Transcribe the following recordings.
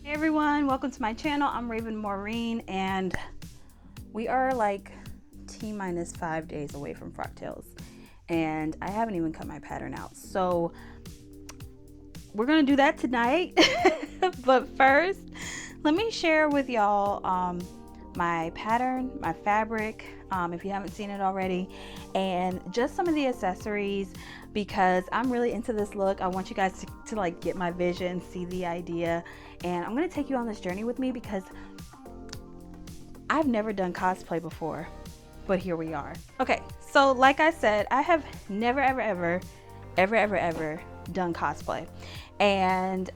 Hey everyone, welcome to my channel. I'm Maureen, and we are like T-minus 5 days away from Frocktails, and I haven't even cut my pattern out. So we're gonna do that tonight. But first, let me share with y'all my pattern, my fabric, if you haven't seen it already, and just some of the accessories, because I'm really into this look. I want you guys to like get my vision, see the idea, and I'm gonna take you on this journey with me because I've never done cosplay before, but here we are. Okay, so like I said, I have never ever done cosplay, and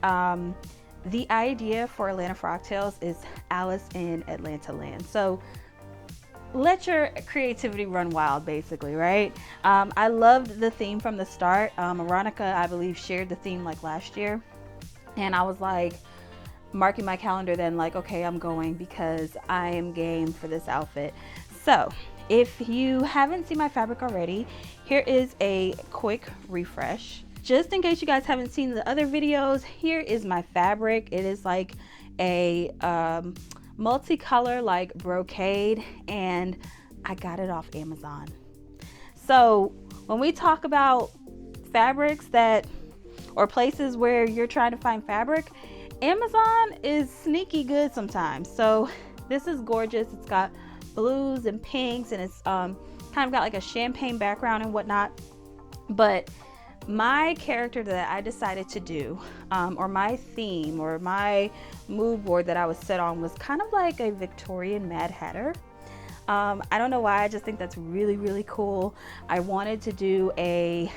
the idea for Atlanta Frocktails is Alice in Atlantaland. So let your creativity run wild, basically, right? I loved the theme from the start. Veronica, I believe, shared the theme like last year, and I was like marking my calendar then, like, okay, I'm going because I am game for this outfit. So if you haven't seen my fabric already, here is a quick refresh. Just in case you guys haven't seen the other videos, here is my fabric. It is like a multicolor like brocade, and I got it off Amazon. So when we talk about fabrics that, or places where you're trying to find fabric, Amazon is sneaky good sometimes. So this is gorgeous. It's got blues and pinks, and it's kind of got like a champagne background and whatnot. But my character that I decided to do, or my theme or my mood board that I was set on, was kind of like a Victorian Mad Hatter. I don't know why, I just think that's really cool. I wanted to do a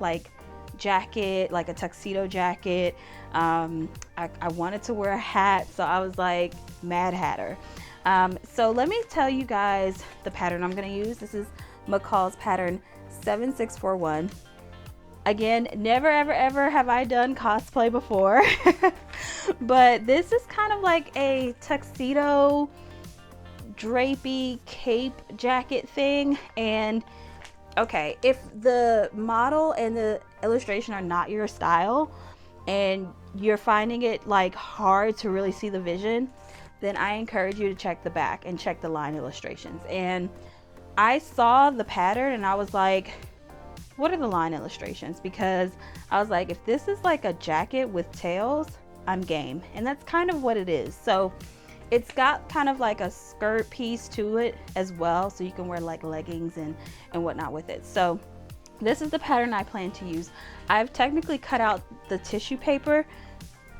like jacket, like a tuxedo jacket. I wanted to wear a hat, so I was like Mad Hatter. So let me tell you guys the pattern I'm going to use. This is McCall's pattern 7641. Again, never ever have I done cosplay before, but this is kind of like a tuxedo drapey cape jacket thing. And okay, if the model and the illustration are not your style and you're finding it like hard to really see the vision, then I encourage you to check the back and check the line illustrations. And I saw the pattern and I was like, what are the line illustrations? Because I was like, if this is like a jacket with tails, I'm game. And that's kind of what it is. So it's got kind of like a skirt piece to it as well, so you can wear like leggings and whatnot with it. So this is the pattern I plan to use. I've technically cut out the tissue paper.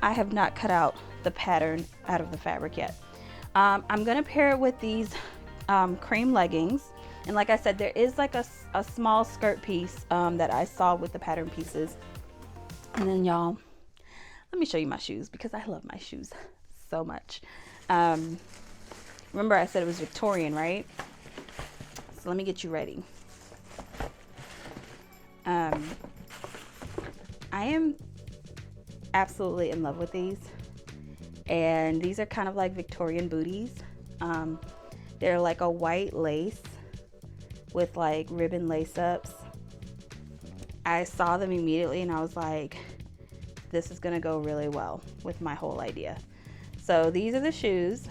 I have not cut out the pattern out of the fabric yet. I'm gonna pair it with these cream leggings. And like I said, there is like a small skirt piece that I saw with the pattern pieces. And then y'all, let me show you my shoes because I love my shoes so much. Remember I said it was Victorian, right? So let me get you ready. I am absolutely in love with these. And these are kind of like Victorian booties. They're like a white lace with like ribbon lace ups. I saw them immediately and I was like, this is gonna go really well with my whole idea. So these are the shoes.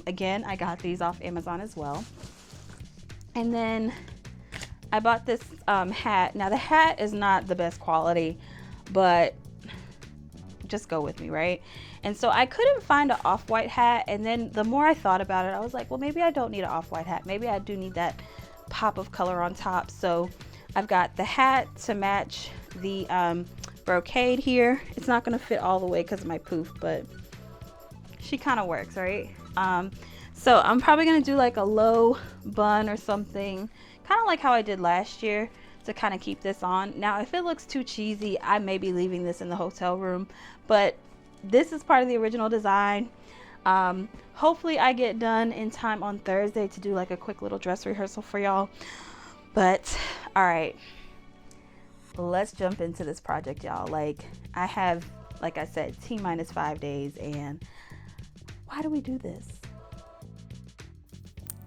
Again, I got these off Amazon as well. And then I bought this hat. Now the hat is not the best quality, but just go with me, right? And so I couldn't find an off-white hat, and then the more I thought about it, I was like, well, maybe I don't need an off-white hat. Maybe I do need that pop of color on top. So I've got the hat to match the brocade here. It's not going to fit all the way because of my poof, but she kind of works, right? So I'm probably going to do like a low bun or something, kind of like how I did last year, to kind of keep this on. Now if it looks too cheesy, I may be leaving this in the hotel room, but this is part of the original design. Hopefully I get done in time on Thursday to do like a quick little dress rehearsal for y'all. But all right, let's jump into this project, y'all. Like I have, like I said, T-minus 5 days, and why do we do this?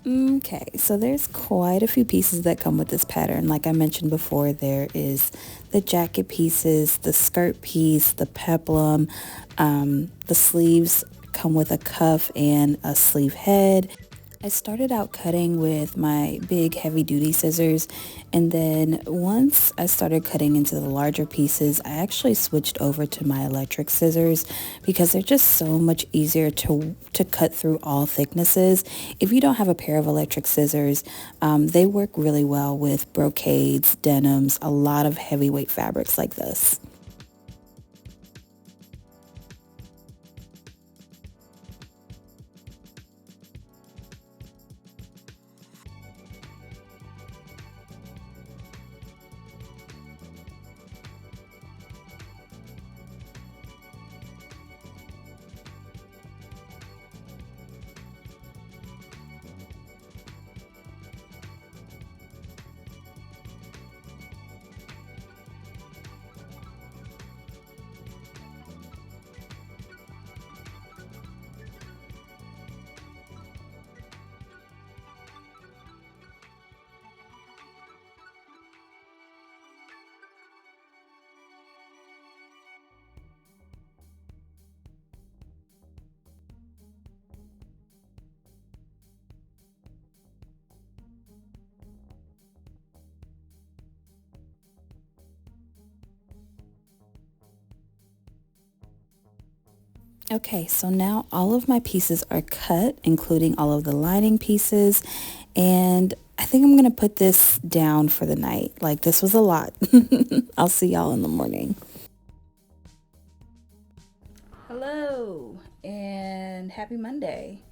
Okay, so there's quite a few pieces that come with this pattern. Like I mentioned before, there is the jacket pieces, the skirt piece, the peplum, the sleeves come with a cuff and a sleeve head. I started out cutting with my big heavy duty scissors, and then once I started cutting into the larger pieces, I actually switched over to my electric scissors because they're just so much easier to cut through all thicknesses. If you don't have a pair of electric scissors, they work really well with brocades, denims, a lot of heavyweight fabrics like this. Okay, so now all of my pieces are cut, including all of the lining pieces, and I think I'm gonna put this down for the night. Like, this was a lot. I'll see y'all in the morning. Hello and happy Monday.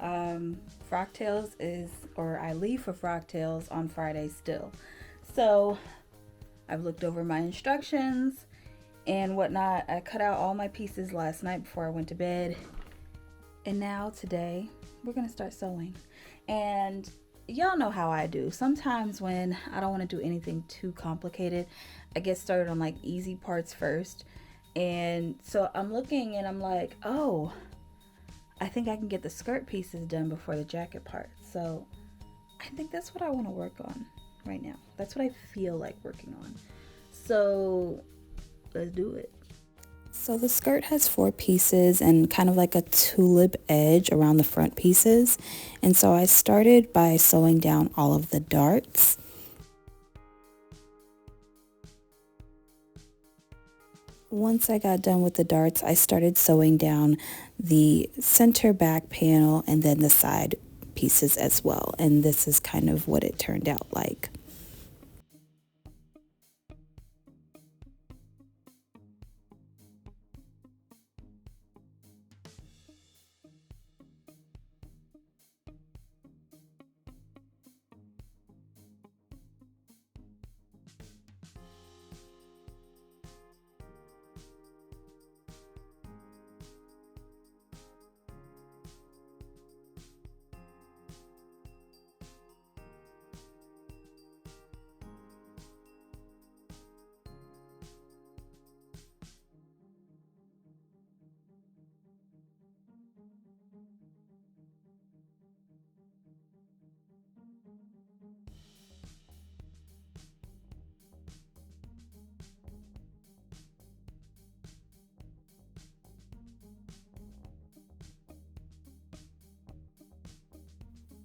Frocktails is, or I leave for Frocktails on Friday still. So I've looked over my instructions and whatnot. I cut out all my pieces last night before I went to bed. And now today we're gonna start sewing. And y'all know how I do. Sometimes when I don't want to do anything too complicated, I get started on like easy parts first. And so I'm looking and I'm like, oh, I think I can get the skirt pieces done before the jacket part. So I think that's what I want to work on right now. That's what I feel like working on. So let's do it. So the skirt has 4 pieces and kind of like a tulip edge around the front pieces. And so I started by sewing down all of the darts. Once I got done with the darts, I started sewing down the center back panel and then the side pieces as well. And this is kind of what it turned out like.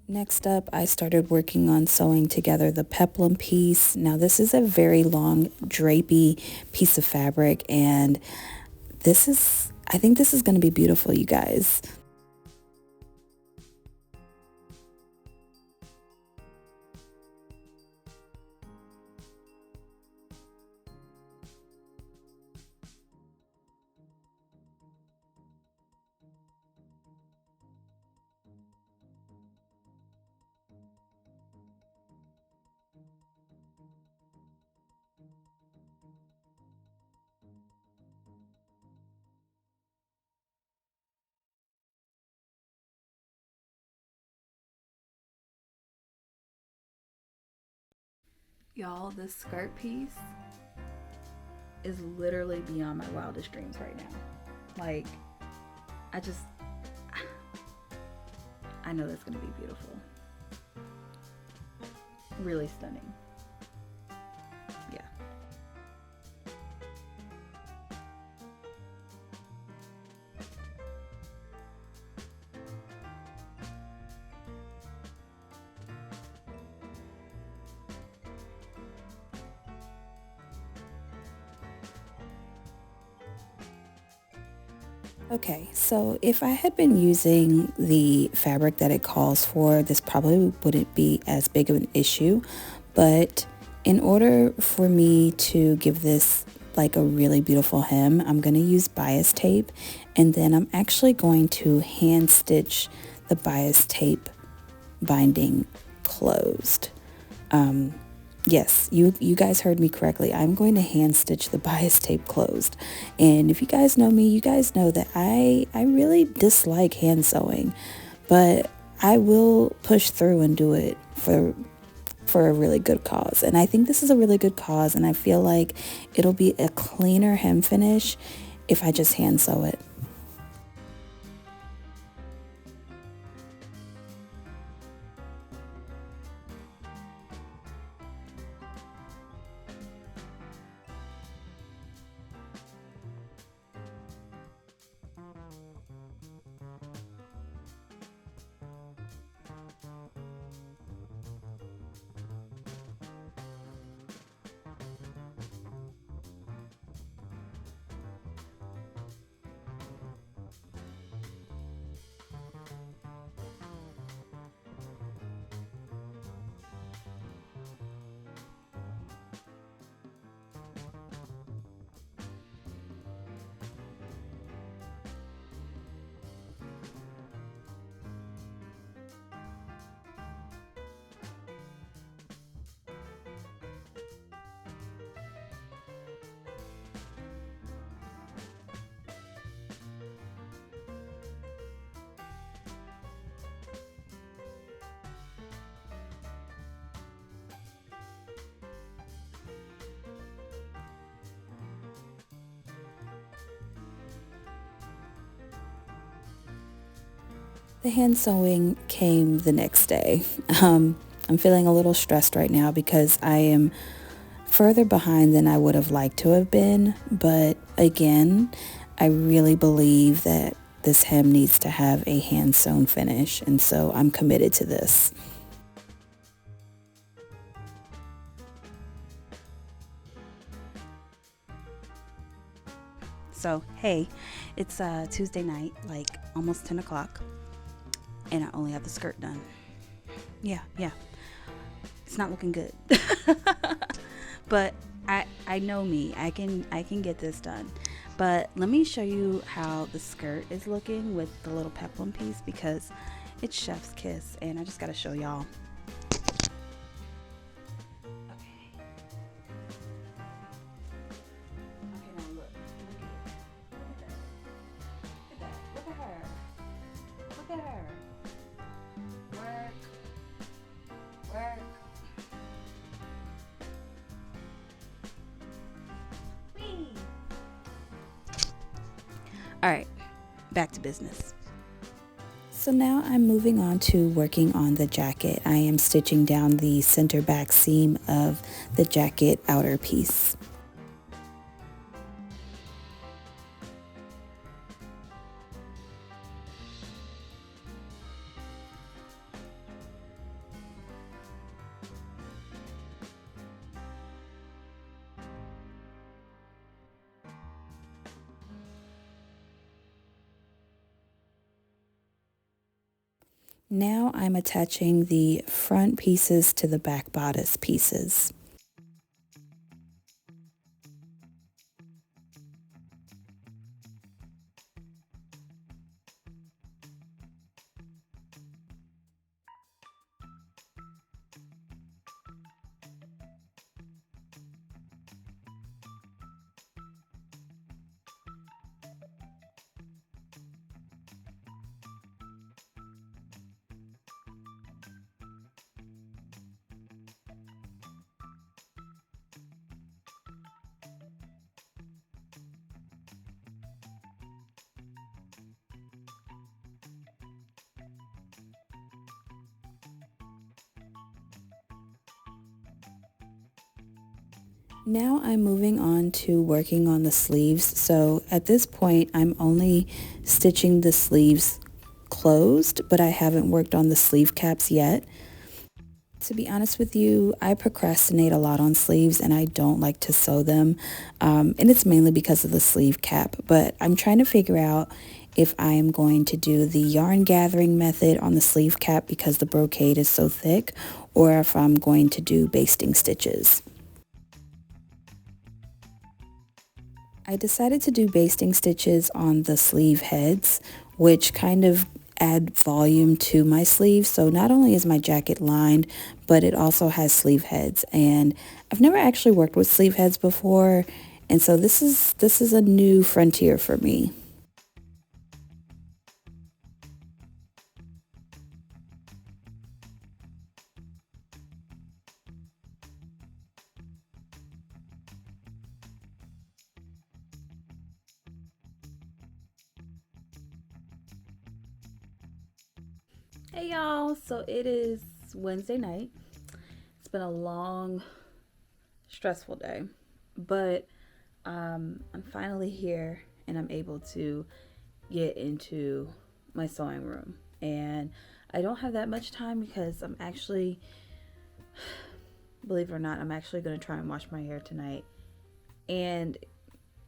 Next up, I started working on sewing together the peplum piece. Now this is a very long drapey piece of fabric, and I think this is going to be beautiful, you guys. Y'all, this skirt piece is literally beyond my wildest dreams right now. Like, I know that's gonna be beautiful. Really stunning. Yeah. Okay, so if I had been using the fabric that it calls for, this probably wouldn't be as big of an issue. But in order for me to give this like a really beautiful hem, I'm going to use bias tape, and then I'm actually going to hand stitch the bias tape binding closed. Yes, you guys heard me correctly. I'm going to hand stitch the bias tape closed. And if you guys know me, you guys know that I really dislike hand sewing, but I will push through and do it for a really good cause. And I think this is a really good cause, and I feel like it'll be a cleaner hem finish if I just hand sew it. The hand sewing came the next day. I'm feeling a little stressed right now because I am further behind than I would have liked to have been. But again, I really believe that this hem needs to have a hand sewn finish, and so I'm committed to this. So, hey, it's Tuesday night, like almost 10 o'clock, and I only have the skirt done. Yeah, it's not looking good. But I know me. I can get this done. But let me show you how the skirt is looking with the little peplum piece, because it's chef's kiss, and I just got to show y'all. Okay, now look. Look at her. Look at her. Work. Work. Whee! All right, back to business. So now I'm moving on to working on the jacket. I am stitching down the center back seam of the jacket outer piece. Now I'm attaching the front pieces to the back bodice pieces. Now I'm moving on to working on the sleeves. So at this point, I'm only stitching the sleeves closed, but I haven't worked on the sleeve caps yet. To be honest with you, I procrastinate a lot on sleeves and I don't like to sew them. And it's mainly because of the sleeve cap, but I'm trying to figure out if I am going to do the yarn gathering method on the sleeve cap because the brocade is so thick, or if I'm going to do basting stitches. I decided to do basting stitches on the sleeve heads, which kind of add volume to my sleeve. So not only is my jacket lined, but it also has sleeve heads, and I've never actually worked with sleeve heads before, and so this is a new frontier for me. Hey y'all, so it is Wednesday night. It's been a long, stressful day, but I'm finally here and I'm able to get into my sewing room. And I don't have that much time because I'm actually, believe it or not, I'm actually going to try and wash my hair tonight and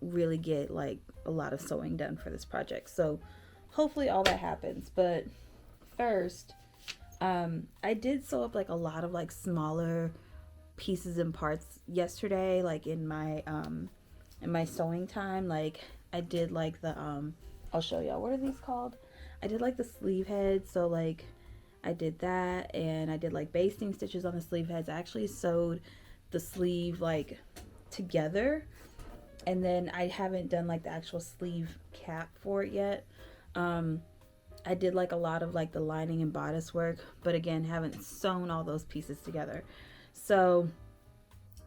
really get like a lot of sewing done for this project. So hopefully all that happens. But first, I did sew up like a lot of like smaller pieces and parts yesterday, like in my sewing time. Like I did like the I'll show y'all, what are these called? I did like the sleeve heads, so like I did that, and I did like basting stitches on the sleeve heads. I actually sewed the sleeve like together, and then I haven't done like the actual sleeve cap for it yet. I did like a lot of like the lining and bodice work, but again, haven't sewn all those pieces together. So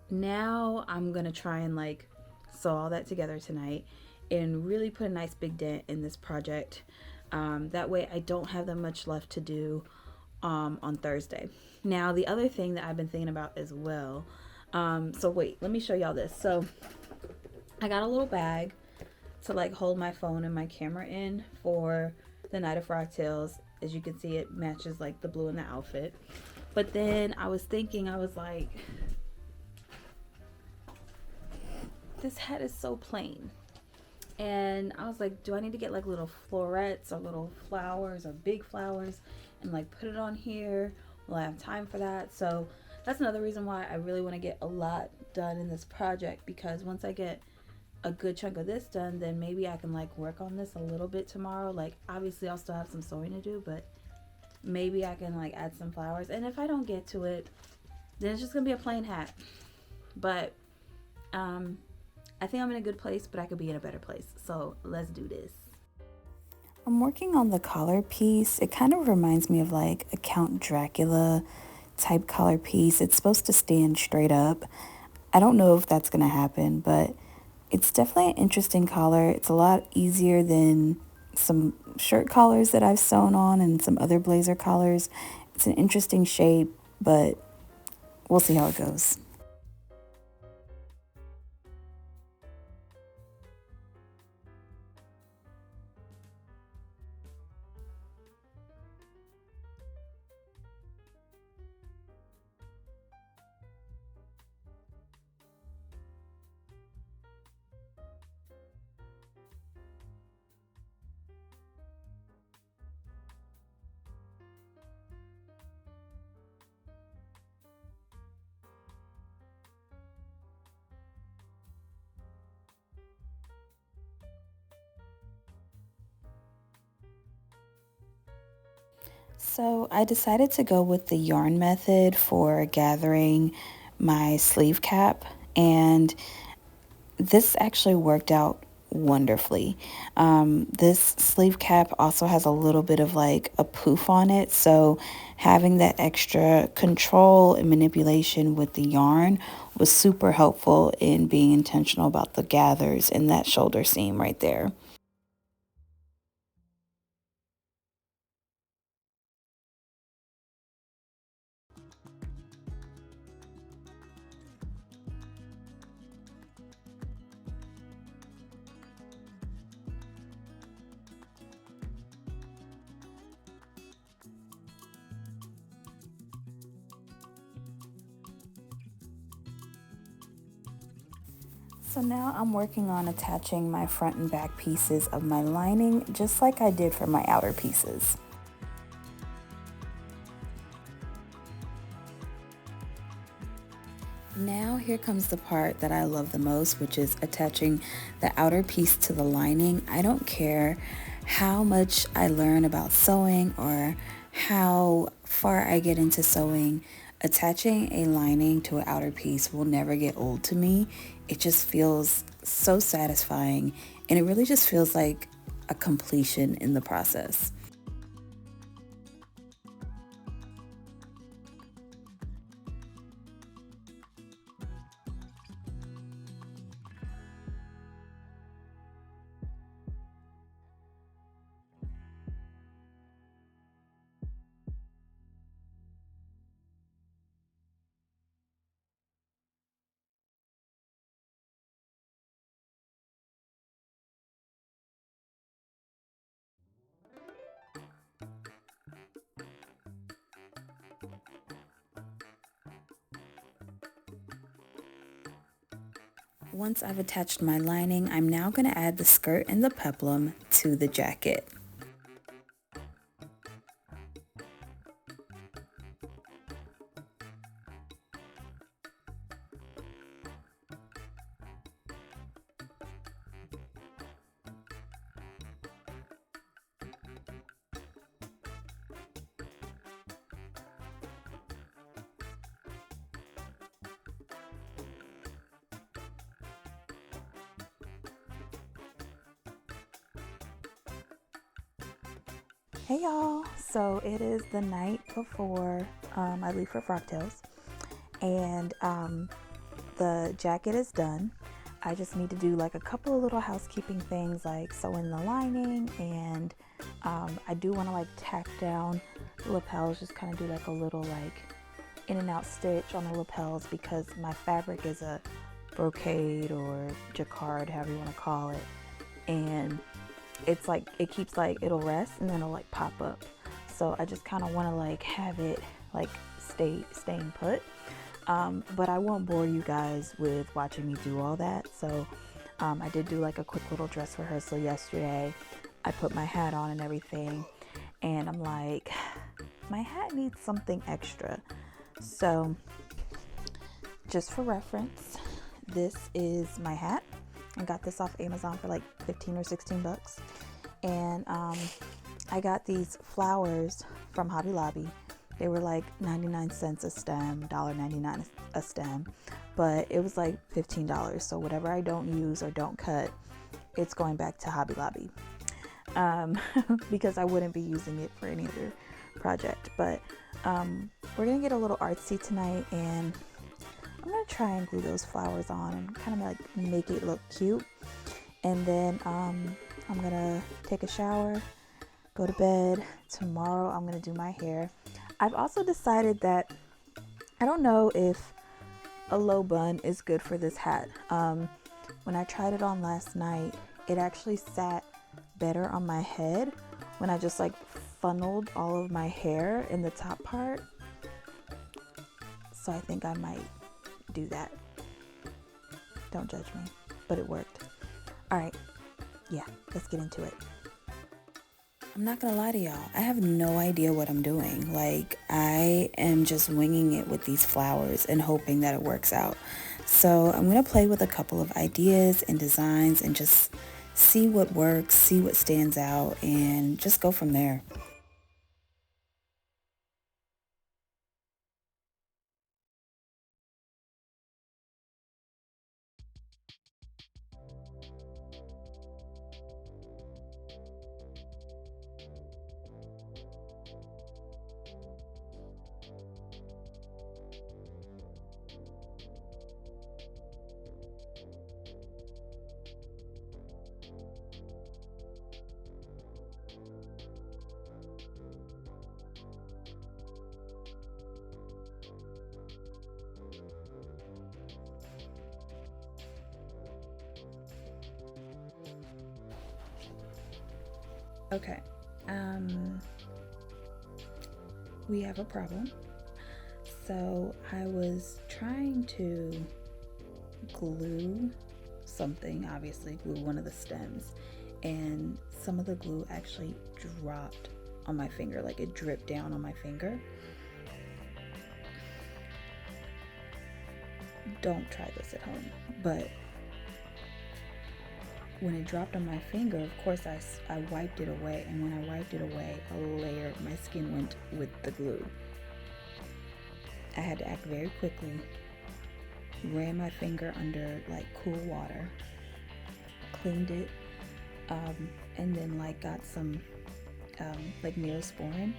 now I'm gonna try and like sew all that together tonight and really put a nice big dent in this project. That way I don't have that much left to do on Thursday. Now the other thing that I've been thinking about as well, so wait, let me show y'all this. So I got a little bag to like hold my phone and my camera in for the night of Frocktails. As you can see, it matches like the blue in the outfit. But then I was thinking, I was like, this hat is so plain. And I was like, do I need to get like little florets or little flowers or big flowers and like put it on here? Will I have time for that? So that's another reason why I really want to get a lot done in this project, because once I get a good chunk of this done, then maybe I can like work on this a little bit tomorrow. Like obviously I'll still have some sewing to do, but maybe I can like add some flowers. And if I don't get to it, then it's just gonna be a plain hat. But I think I'm in a good place, but I could be in a better place. So let's do this. I'm working on the collar piece. It kind of reminds me of like a Count Dracula type collar piece. It's supposed to stand straight up. I don't know if that's going to happen, but it's definitely an interesting collar. It's a lot easier than some shirt collars that I've sewn on and some other blazer collars. It's an interesting shape, but we'll see how it goes. So I decided to go with the yarn method for gathering my sleeve cap, and this actually worked out wonderfully. This sleeve cap also has a little bit of like a poof on it, so having that extra control and manipulation with the yarn was super helpful in being intentional about the gathers and that shoulder seam right there. So now I'm working on attaching my front and back pieces of my lining just like I did for my outer pieces. Now here comes the part that I love the most, which is attaching the outer piece to the lining. I don't care how much I learn about sewing or how far I get into sewing, attaching a lining to an outer piece will never get old to me. It just feels so satisfying, and it really just feels like a completion in the process. Once I've attached my lining, I'm now going to add the skirt and the peplum to the jacket. Hey y'all, so it is the night before I leave for Frocktails, and the jacket is done. I just need to do like a couple of little housekeeping things like sewing the lining, and I do want to like tack down the lapels, just kind of do like a little like in and out stitch on the lapels because my fabric is a brocade or jacquard, however you want to call it, and it's like it keeps like it'll rest and then it'll like pop up, so I just kind of want to like have it like staying put, but I won't bore you guys with watching me do all that. So I did do like a quick little dress rehearsal yesterday. I put my hat on and everything, and I'm like, my hat needs something extra. So just for reference, this is my hat. I got this off Amazon for like 15 or 16 bucks. And I got these flowers from Hobby Lobby. They were like 99 cents a stem, $1.99 a stem, but it was like $15. So whatever I don't use or don't cut, it's going back to Hobby Lobby, because I wouldn't be using it for any other project. But we're gonna get a little artsy tonight, and I'm gonna try and glue those flowers on and kind of like make it look cute. And then I'm gonna take a shower, go to bed. Tomorrow I'm gonna do my hair. I've also decided that I don't know if a low bun is good for this hat. When I tried it on last night, it actually sat better on my head when I just like funneled all of my hair in the top part. So I think I might do that. Don't judge me, but it worked. All right, yeah, let's get into it. I'm not gonna lie to y'all, I have no idea what I'm doing. Like, I am just winging it with these flowers and hoping that it works out. So I'm gonna play with a couple of ideas and designs and just see what works, see what stands out, and just go from there. Okay, we have a problem. So I was trying to glue something, obviously glue one of the stems, and some of the glue actually dropped on my finger, like it dripped down on my finger. Don't try this at home, but when it dropped on my finger, of course I wiped it away, and when I wiped it away, a layer of my skin went with the glue. I had to act very quickly, ran my finger under like cool water, cleaned it, and then like got some like Neosporin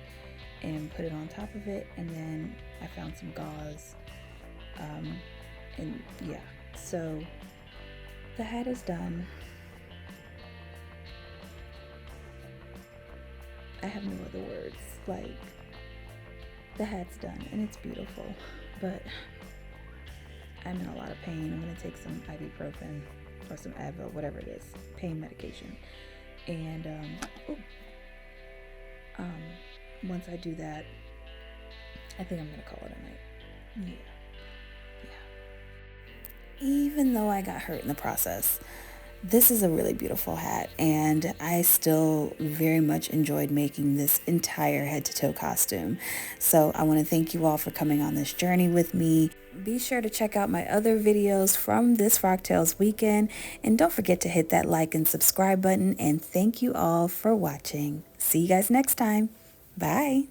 and put it on top of it, and then I found some gauze, and yeah, so the hat is done. I have no other words. Like, the hat's done and it's beautiful, but I'm in a lot of pain. I'm gonna take some ibuprofen or some Advil, whatever it is, pain medication, and once I do that, I think I'm gonna call it a night. Yeah. Even though I got hurt in the process, this is a really beautiful hat, and I still very much enjoyed making this entire head-to-toe costume. So I want to thank you all for coming on this journey with me. Be sure to check out my other videos from this Frocktails weekend, and don't forget to hit that like and subscribe button, and thank you all for watching. See you guys next time. Bye.